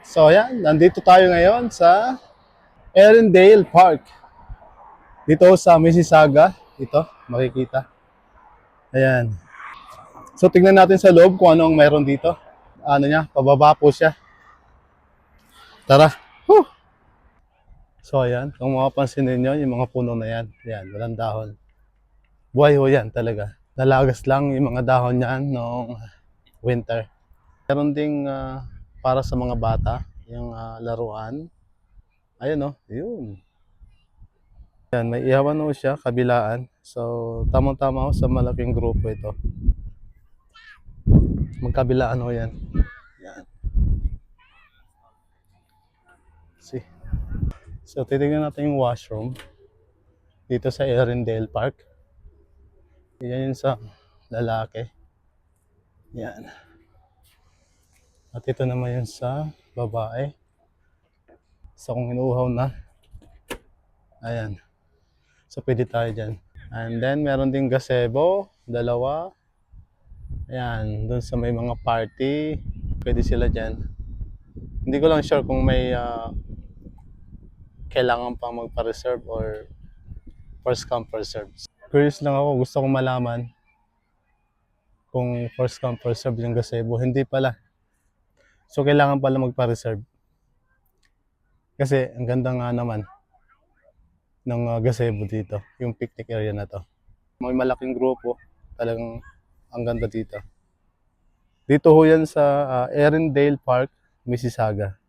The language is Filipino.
So ayan, nandito tayo ngayon sa Erindale Park. Dito sa Mississauga. Ito, makikita. Ayan. So tingnan natin sa loob kung ano ang meron dito. Ano niya, pababa po siya. Tara. Whew! So ayan, kung mapapansin ninyo, yung mga puno na yan. Ayan, walang dahon. Buhay ho yan talaga. Nalagas lang yung mga dahon niyan noong winter. Meron ding para sa mga bata, yung laruan. Ayun, oh, yun. Yan, may ihawan ho siya, kabilaan. So, tamang-tama ho sa malaking grupo ito. Magkabilaan ho yan. Yan. See. So, titignan natin yung washroom dito sa Erindale Park. Yan yung sa lalaki. Yan. At ito naman yung sa babae. So, kung inuuhaw na, ayan. So, pwede tayo dyan. And then, meron ding gazebo, dalawa. Ayan, dun sa may mga party, pwede sila dyan. Hindi ko lang sure kung may kailangan pang magpa-reserve or first come first serve. Curious lang ako, gusto kong malaman kung first come first serve yung gazebo. Hindi pala. So kailangan pala magpa-reserve. Kasi ang ganda nga naman ng gazebo dito, yung picnic area na to. May malaking grupo, talagang ang ganda dito. Dito ho yan sa Erindale Park, Mississauga.